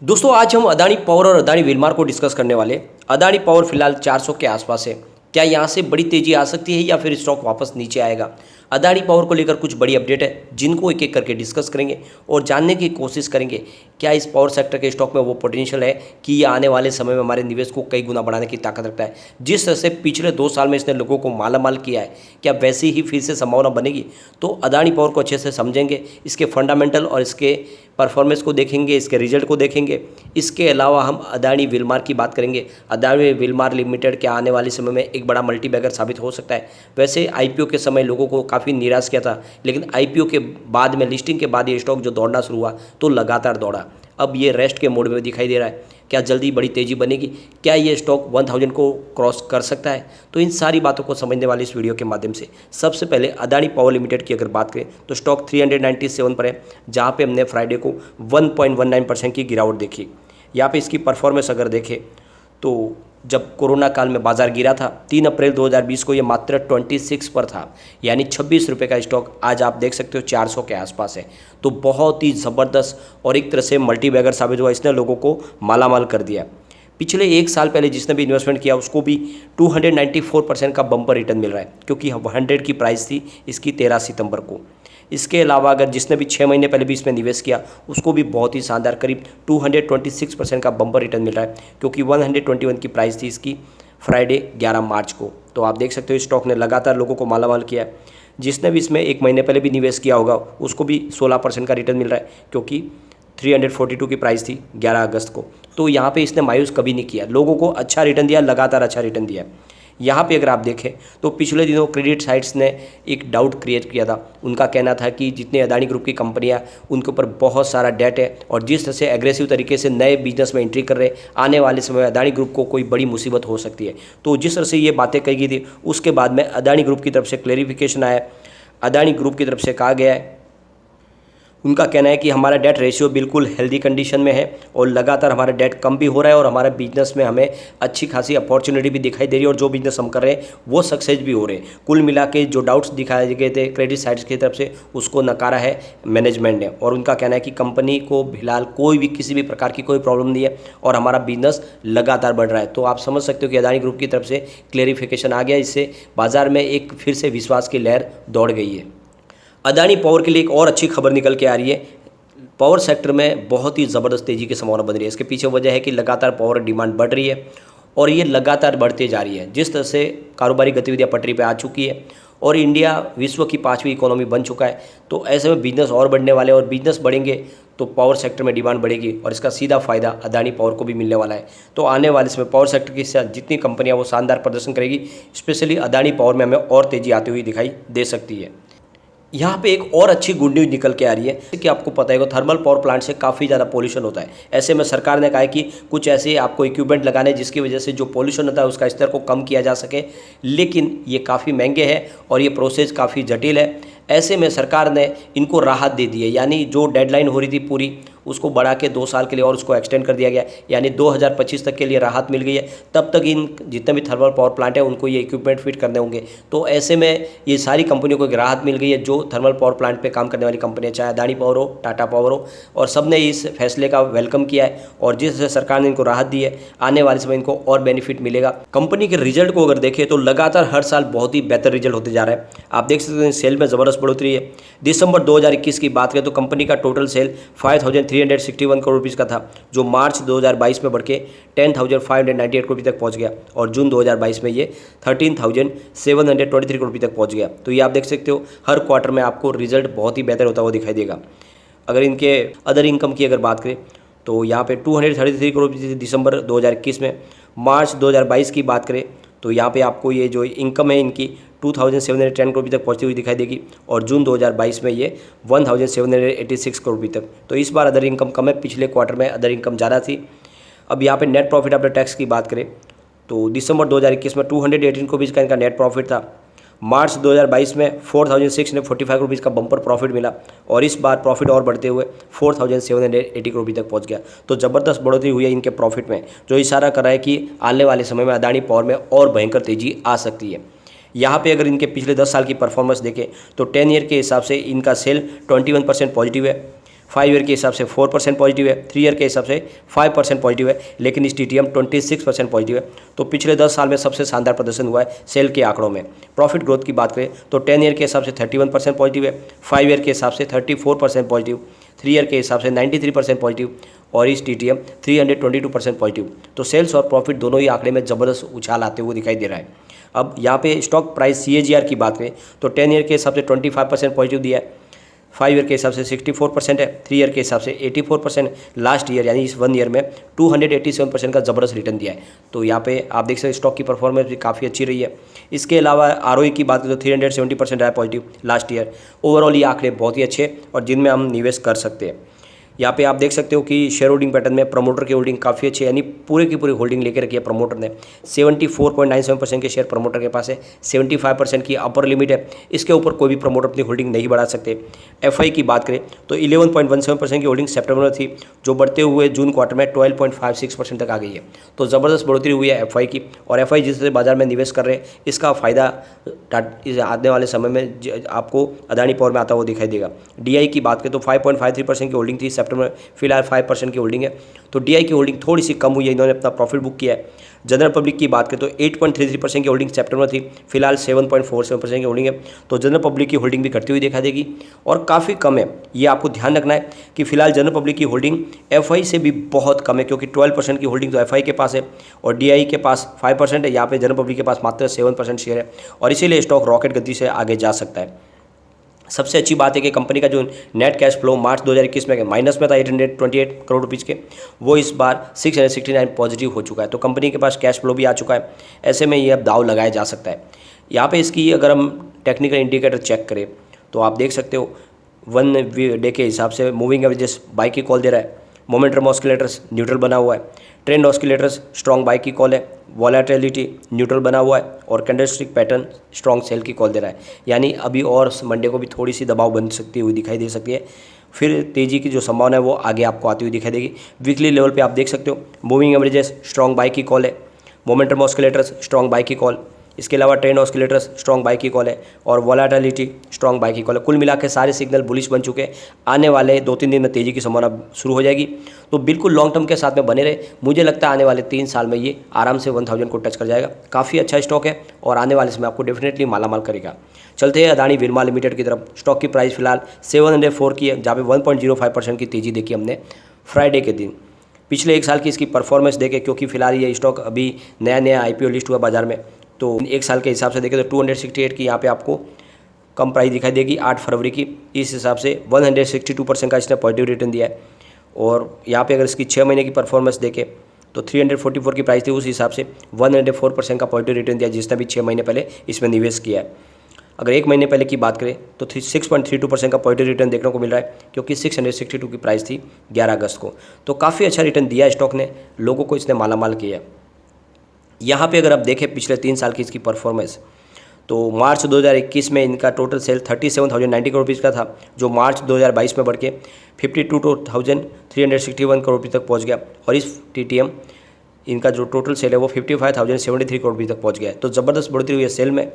दोस्तों आज हम अदानी पावर और अदानी विलमार को डिस्कस करने वाले। अदानी पावर फिलहाल 400 के आसपास है। क्या यहाँ से बड़ी तेजी आ सकती है या फिर स्टॉक वापस नीचे आएगा? अदानी पावर को लेकर कुछ बड़ी अपडेट है जिनको एक एक करके डिस्कस करेंगे और जानने की कोशिश करेंगे क्या इस पावर सेक्टर के स्टॉक में वो पोटेंशियल है कि ये आने वाले समय में हमारे निवेश को कई गुना बढ़ाने की ताकत रखता है। जिस तरह से पिछले 2 साल में इसने लोगों को मालामाल किया है, क्या वैसी ही फिर से संभावना बनेगी? तो अदानी पावर को अच्छे से समझेंगे, इसके फंडामेंटल और इसके परफॉर्मेंस को देखेंगे, इसके रिजल्ट को देखेंगे। इसके अलावा हम अदानी विलमार की बात करेंगे। अदानी विलमार लिमिटेड क्या आने वाले समय में एक बड़ा मल्टीबैगर साबित हो सकता है? वैसे आईपीओ के समय लोगों को काफ़ी निराश किया था, लेकिन आईपीओ के बाद में, लिस्टिंग के बाद ये स्टॉक जो दौड़ना शुरू हुआ तो लगातार दौड़ा। अब ये रेस्ट के मोड में दिखाई दे रहा है। क्या जल्दी बड़ी तेज़ी बनेगी? क्या ये स्टॉक 1000 को क्रॉस कर सकता है? तो इन सारी बातों को समझने वाली इस वीडियो के माध्यम से सबसे पहले अदानी पावर लिमिटेड की अगर बात करें तो स्टॉक 397 पर है, जहाँ पे हमने फ्राइडे को 1.19% की गिरावट देखी। यहाँ पे इसकी परफॉर्मेंस अगर देखें तो जब कोरोना काल में बाजार गिरा था 3 अप्रैल 2020 को ये मात्र 26 पर था, यानी 26 रुपये का स्टॉक आज आप देख सकते हो 400 के आसपास है। तो बहुत ही ज़बरदस्त और एक तरह से मल्टीबैगर साबित हुआ, इसने लोगों को मालामाल कर दिया। पिछले 1 साल पहले जिसने भी इन्वेस्टमेंट किया उसको भी 294% का बम्पर रिटर्न मिल रहा है, क्योंकि 100 की प्राइस थी इसकी 13 सितंबर को। इसके अलावा अगर जिसने भी 6 महीने पहले भी इसमें निवेश किया उसको भी बहुत ही शानदार करीब 226% का बम्पर रिटर्न मिल रहा है, क्योंकि 121 की प्राइस थी इसकी फ्राइडे 11 मार्च को। तो आप देख सकते हो स्टॉक ने लगातार लोगों को मालामाल किया है। जिसने भी इसमें 1 महीने पहले भी निवेश किया होगा उसको भी 16% का रिटर्न मिल रहा है, क्योंकि 342 की प्राइस थी 11 अगस्त को। तो यहाँ पे इसने मायूस कभी नहीं किया, लोगों को अच्छा रिटर्न दिया, लगातार अच्छा रिटर्न दिया। यहाँ पे अगर आप देखें तो पिछले दिनों क्रेडिट साइट्स ने एक डाउट क्रिएट किया था। उनका कहना था कि जितने अदानी ग्रुप की कंपनियाँ उनके ऊपर बहुत सारा डेट है और जिस तरह से एग्रेसिव तरीके से नए बिजनेस में एंट्री कर रहे, आने वाले समय में अदानी ग्रुप को कोई बड़ी मुसीबत हो सकती है। तो जिस तरह से ये बातें कही गई थी उसके बाद में अदानी ग्रुप की तरफ से क्लेरिफिकेशन आया। अदानी ग्रुप की तरफ से कहा गया है, उनका कहना है कि हमारा डेट रेशियो बिल्कुल हेल्दी कंडीशन में है और लगातार हमारा डेट कम भी हो रहा है और हमारे बिजनेस में हमें अच्छी खासी अपॉर्चुनिटी भी दिखाई दे रही है और जो बिजनेस हम कर रहे हैं वो सक्सेस भी हो रहे हैं। कुल मिला के जो डाउट्स दिखाए गए थे क्रेडिट साइट्स की तरफ से उसको नकारा है मैनेजमेंट ने, और उनका कहना है कि कंपनी को फिलहाल कोई भी किसी भी प्रकार की कोई प्रॉब्लम नहीं है और हमारा बिजनेस लगातार बढ़ रहा है। तो आप समझ सकते हो कि अदानी ग्रुप की तरफ से क्लेरिफिकेशन आ गया, इससे बाजार में एक फिर से विश्वास की लहर दौड़ गई है। अदानी पावर के लिए एक और अच्छी खबर निकल के आ रही है। पावर सेक्टर में बहुत ही ज़बरदस्त तेज़ी की संभावना बन रही है। इसके पीछे वजह है कि लगातार पावर डिमांड बढ़ रही है और ये लगातार बढ़ते जा रही है। जिस तरह से कारोबारी गतिविधियाँ पटरी पे आ चुकी है और इंडिया विश्व की 5वीं इकोनॉमी बन चुका है, तो ऐसे में बिजनेस और बढ़ने वाले और बिजनेस बढ़ेंगे तो पावर सेक्टर में डिमांड बढ़ेगी और इसका सीधा फ़ायदा अदानी पावर को भी मिलने वाला है। तो आने वाले समय पावर सेक्टर के साथ जितनी कंपनियाँ वो शानदार प्रदर्शन करेगी, स्पेशली अदानी पावर में हमें और तेज़ी आती हुई दिखाई दे सकती है। यहाँ पे एक और अच्छी गुड न्यूज़ निकल के आ रही है कि आपको पता है थर्मल पावर प्लांट से काफ़ी ज़्यादा पोल्यूशन होता है। ऐसे में सरकार ने कहा है कि कुछ ऐसे आपको इक्विपमेंट लगाने जिसकी वजह से जो पोल्यूशन होता है उसका स्तर को कम किया जा सके, लेकिन ये काफ़ी महंगे हैं और ये प्रोसेस काफ़ी जटिल है। ऐसे में सरकार ने इनको राहत दे दी है, यानी जो डेडलाइन हो रही थी पूरी उसको बढ़ा के 2 साल के लिए और उसको एक्सटेंड कर दिया गया, यानी 2025 तक के लिए राहत मिल गई है। तब तक इन जितने भी थर्मल पावर प्लांट है उनको ये इक्विपमेंट फिट करने होंगे। तो ऐसे में ये सारी कंपनियों को एक राहत मिल गई है जो थर्मल पावर प्लांट पे काम करने वाली कंपनियां, चाहे अदानी पावर हो, टाटा पावर हो, और सब ने इस फैसले का वेलकम किया है और जिस तरह सरकार ने इनको राहत दी है आने वाले समय इनको और बेनिफिट मिलेगा। कंपनी के रिजल्ट को अगर देखें तो लगातार हर साल बहुत ही बेहतर रिजल्ट होते जा रहा है। आप देख सकते हैं सेल में ज़बरदस्त बढ़ोतरी है। दिसंबर 2021 की बात करें तो कंपनी का टोटल सेल 5361 करोड़ रुपीज़ का था, जो मार्च 2022 में बढ़ के 10,598 करोड़ रुपये तक पहुंच गया और जून 2022 में ये 13,723 करोड़ रुपये तक पहुंच गया। तो ये आप देख सकते हो हर क्वार्टर में आपको रिजल्ट बहुत ही बेहतर होता हुआ दिखाई देगा। अगर इनके अदर इनकम की अगर बात करें तो यहाँ पे 233 करोड़ रुपये दिसंबर 2021 में। मार्च 2022 की बात करें तो यहाँ पे आपको ये जो इनकम है इनकी 2,710 करोड़ रुपये तक पहुँचती हुई दिखाई देगी और जून 2022 में ये 1,786 करोड़ रुपये तक। तो इस बार अदर इनकम कम है, पिछले क्वार्टर में अदर इनकम ज़्यादा थी। अब यहाँ पे नेट प्रॉफिट आफ्टर टैक्स की बात करें तो दिसंबर 2021 में 218 करोड़ रुपये का इनका नेट प्रॉफिट था। मार्च 2022 में 4,645 करोड़ रुपये का बम्पर प्रॉफिट मिला और इस बार प्रॉफिट और बढ़ते हुए 4,780 करोड़ रुपये तक पहुंच गया। तो ज़बरदस्त बढ़ोतरी हुई है इनके प्रॉफिट में, जो इशारा कर रहा है कि आने वाले समय में अदानी पावर में और भयंकर तेज़ी आ सकती है। यहाँ पे अगर इनके पिछले 10 साल की परफॉर्मेंस देखें तो 10 ईयर के हिसाब से इनका सेल 21% पॉजिटिव है, 5 ईयर के हिसाब से 4% पॉजिटिव है, 3 ईयर के हिसाब से 5% पॉजिटिव है, लेकिन इस TTM 26% पॉजिटिव है। तो पिछले 10 साल में सबसे शानदार प्रदर्शन हुआ है सेल के आंकड़ों में। प्रॉफिट ग्रोथ की बात करें तो 10 ईयर के हिसाब से 31% पॉजिटिव है, 5 ईयर के हिसाब से 34% पॉजिटिव, 3 ईयर के हिसाब से 93% पॉजिटिव और इस TTM 322% पॉजिटिव। तो सेल्स और प्रॉफिट दोनों ही आंकड़े में ज़बरदस्त उछाल आते हुए दिखाई दे रहा है। अब यहाँ पे स्टॉक प्राइस CAGR की बात करें तो 10 ईयर के हिसाब से 25% पॉजिटिव दिया है, 5 ईयर के हिसाब से 64% है, 3 ईयर के हिसाब से 84%, लास्ट ईयर यानी इस 1 ईयर में 287% का ज़बरदस्त रिटर्न दिया है। तो यहाँ पे आप देख सकते हैं स्टॉक की परफॉर्मेंस भी काफ़ी अच्छी रही है। इसके अलावा ROE की बात करें तो 370% रहा है पॉजिटिव लास्ट ईयर। ओवरऑल ये आंकड़े बहुत ही अच्छे और जिनमें हम निवेश कर सकते हैं। यहाँ पे आप देख सकते हो कि शेयर होल्डिंग पैटर्न में प्रमोटर की होल्डिंग काफ़ी अच्छी है, यानी पूरे की पूरी होल्डिंग लेकर रखी है प्रमोटर ने। 74.97% के शेयर प्रमोटर के पास है, 75% की अपर लिमिट है, इसके ऊपर कोई भी प्रमोटर अपनी होल्डिंग नहीं बढ़ा सकते। FI की बात करें तो 11.17% की होल्डिंग सितंबर में थी, जो बढ़ते हुए जून क्वार्टर में 12.56% तक आ गई है। तो ज़बरदस्त बढ़ोतरी हुई है FI की, और FI जिससे बाजार में निवेश कर रहे हैं इसका फ़ायदा आने वाले समय में आपको अदानी पावर में आता हुआ दिखाई देगा। DI की बात करें तो 5.53% की होल्डिंग थी सितंबर में, फिलहाल 5% की होल्डिंग है। तो DI की होल्डिंग थोड़ी सी कम हुई है, इन्होंने अपना प्रॉफिट बुक किया है। जनरल पब्लिक की बात करें तो 8.33% की होल्डिंग सितंबर थी, फिलहाल 7.47% की होल्डिंग है। तो जनरल पब्लिक की होल्डिंग भी घटती हुई दिखा देगी और काफ़ी कम है। ये आपको ध्यान रखना है कि फिलहाल जनरल पब्लिक की होल्डिंग FI से भी बहुत कम है, क्योंकि 12% की होल्डिंग तो FI के पास है और DI के पास 5% है। यहाँ पे जनरल पब्लिक के पास मात्र 7% शेयर है और इसीलिए स्टॉक रॉकेट गति से आगे जा सकता है। सबसे अच्छी बात है कि कंपनी का जो नेट कैश फ्लो मार्च 2021 में माइनस में था 828 करोड़ रुपीज़ के, वो इस बार 669 पॉजिटिव हो चुका है। तो कंपनी के पास कैश फ्लो भी आ चुका है, ऐसे में ये अब दाव लगाया जा सकता है। यहाँ पे इसकी अगर हम टेक्निकल इंडिकेटर चेक करें तो आप देख सकते हो 1 डे के हिसाब से मूविंग एवरेजेस बाई की कॉल दे रहा है, मोमेंटम ऑस्किलेटर्स न्यूट्रल बना हुआ है, ट्रेंड ऑस्किलेटर्स स्ट्रॉन्ग बाई की कॉल है, वॉलेटिलिटी न्यूट्रल बना हुआ है और कैंडलस्टिक पैटर्न स्ट्रॉन्ग सेल की कॉल दे रहा है। यानी अभी और मंडे को भी थोड़ी सी दबाव बन सकती हुई दिखाई दे सकती है, फिर तेज़ी की जो संभावना है वो आगे आपको आती हुई दिखाई देगी। वीकली लेवल पे आप देख सकते हो मूविंग एवरेजेस स्ट्रॉन्ग बाई की कॉल है, मोमेंटम ऑस्किलेटर्स स्ट्रॉन्ग बाई की कॉल, इसके अलावा ट्रेंड ऑस्किलेटर्स स्ट्रॉन्ग बाई की कॉल है और वॉलेटिलिटी स्ट्रॉन्ग बाई की कॉल है। कुल मिला के सारे सिग्नल बुलिश बन चुके हैं। आने वाले 2-3 दिन में तेज़ी की संभावना शुरू हो जाएगी, तो बिल्कुल लॉन्ग टर्म के साथ में बने रहे। मुझे लगता है आने वाले 3 साल में ये आराम से 1000 को टच कर जाएगा। काफ़ी अच्छा स्टॉक है और आने वाले समय आपको डेफिनेटली मालामाल करेगा। चलते हैं अदानी विरमा लिमिटेड की तरफ। स्टॉक की प्राइस फिलहाल 704 की है, जहाँ पे 1.05% की तेज़ी देखी हमने फ्राइडे के दिन। पिछले 1 साल की इसकी परफॉर्मेंस देखें, क्योंकि फिलहाल ये स्टॉक अभी नया IPO लिस्ट हुआ बाजार में, तो 1 साल के हिसाब से देखें तो 268 की यहाँ पे आपको कम प्राइस दिखाई देगी 8 फरवरी की। इस हिसाब से 162% का इसने पॉजिटिव रिटर्न दिया है। और यहाँ पे अगर इसकी 6 महीने की परफॉर्मेंस देखें तो 344 की प्राइस थी, उस हिसाब से 104% का पॉजिटिव रिटर्न दिया, जिसने भी 6 महीने पहले इसमें निवेश किया है। अगर 1 महीने पहले की बात करें तो 6.32% का पॉजिटिव रिटर्न देखने को मिल रहा है, क्योंकि 662 की प्राइस थी 11 अगस्त को। तो काफ़ी अच्छा रिटर्न दिया स्टॉक ने, लोगों को इसने मालामाल किया। यहाँ पे अगर आप देखें पिछले 3 साल की इसकी परफॉर्मेंस, तो मार्च 2021 में इनका टोटल सेल 37,090 करोड़ रुपीज़ का था, जो मार्च 2022 में बढ़ के 52,361 करोड़ रुपये तक पहुँच गया। और इस TTM इनका जो टोटल सेल है वो 55,073 करोड़ रुपये तक पहुँच गया है। तो ज़बरदस्त बढ़ोतरी हुई है सेल में।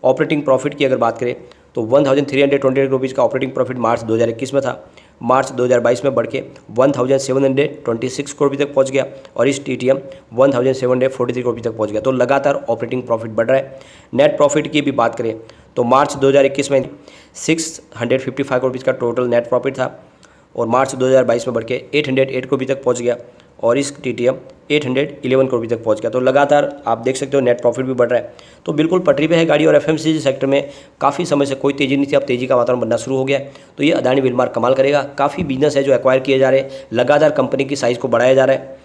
ऑपरेटिंग प्रॉफिट की अगर बात करें तो 1,328 करोड़ रुपीज़ का ऑपरेटिंग प्रॉफिट मार्च 2021 में था, मार्च 2022 में बढ़ के 1,726 करोड़ रुपये तक पहुंच गया और इस TTM 1,743 करोड़ रुपये तक पहुंच गया। तो लगातार ऑपरेटिंग प्रॉफिट बढ़ रहा है। नेट प्रॉफिट की भी बात करें तो मार्च 2021 में 655 करोड़ रुपये का टोटल नेट प्रॉफिट था और मार्च 2022 में बढ़ के 808 करोड़ रुपये तक पहुँच गया और इस TTM 811 करोड़ रुपये तक पहुंच गया। तो लगातार आप देख सकते हो नेट प्रॉफिट भी बढ़ रहा है। तो बिल्कुल पटरी पे है गाड़ी। और FMCG सेक्टर में काफ़ी समय से कोई तेज़ी नहीं थी, अब तेज़ी का वातावरण बनना शुरू हो गया है। तो ये अदानी विलमार कमाल करेगा। काफ़ी बिजनेस है जो एक्वायर किए जा रहे हैं, लगातार कंपनी की साइज़ को बढ़ाया जा रहा है।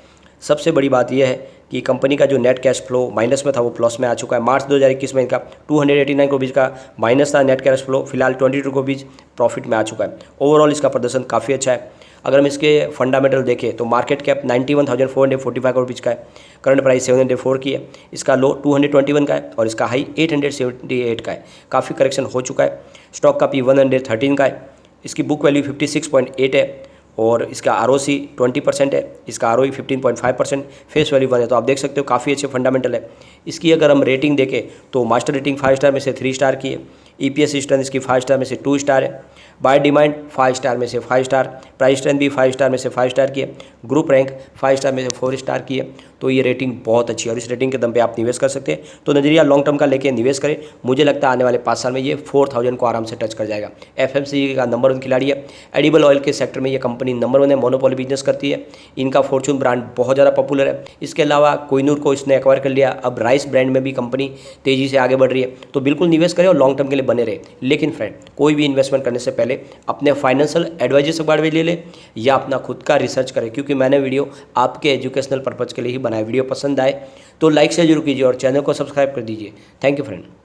सबसे बड़ी बात यह है कि कंपनी का जो नेट कैश फ्लो माइनस में था वो प्लस में आ चुका है। मार्च 2021 में इनका 289 करोड़ का माइनस था नेट कैश फ्लो, फिलहाल 22 करोड़ प्रॉफिट में आ चुका है। ओवरऑल इसका प्रदर्शन काफ़ी अच्छा है। अगर हम इसके फंडामेंटल देखें तो मार्केट कैप 91,445 करोड़ रुपये का है, करंट प्राइस 704 की है, इसका लो 221 का है और इसका हाई 878 का है। काफ़ी करेक्शन हो चुका है। स्टॉक का P 113 का है, इसकी बुक वैल्यू 56.8 है और इसका ROC 20% है, इसका ROE 15.5%, फेस वैल्यू 1 है। तो आप देख सकते हो काफ़ी अच्छे फंडामेंटल है। इसकी अगर हम रेटिंग देखें तो मास्टर रेटिंग 5 स्टार में से 3 स्टार की है, EPS स्ट्रेंथ इसकी 5 स्टार में से 2 स्टार है, बाय डिमांड 5 स्टार में से 5 स्टार, प्राइस स्ट्रेंथ भी 5 स्टार में से 5 स्टार की है, ग्रुप रैंक 5 स्टार में से 4 स्टार की है। तो ये रेटिंग बहुत अच्छी है और इस रेटिंग के दम पे आप निवेश कर सकते हैं। तो नजरिया लॉन्ग टर्म का लेके निवेश करें। मुझे लगता है आने वाले 5 साल में ये 4000 को आराम से टच कर जाएगा। FMCG का नंबर 1 खिलाड़ी है। एडिबल ऑयल के सेक्टर में ये कंपनी नंबर 1 है, मोनोपोली बिजनेस करती है। इनका फॉर्चून ब्रांड बहुत ज़्यादा पॉपुलर है। इसके अलावा कोहिनूर को इसने एक्वायर कर लिया। अब राइस ब्रांड में भी कंपनी तेज़ी से आगे बढ़ रही है। तो बिल्कुल निवेश करें और लॉन्ग टर्म के लिए बने रहे। लेकिन फ्रेंड, कोई भी इन्वेस्टमेंट करने से पहले अपने फाइनेंशियल एडवाइजर से बात ले लें या अपना खुद का रिसर्च करें, क्योंकि मैंने वीडियो आपके एजुकेशनल पर्पज़ के लिए ही बनाया। वीडियो पसंद आए तो लाइक से जरूर कीजिए और चैनल को सब्सक्राइब कर दीजिए। Thank you friend.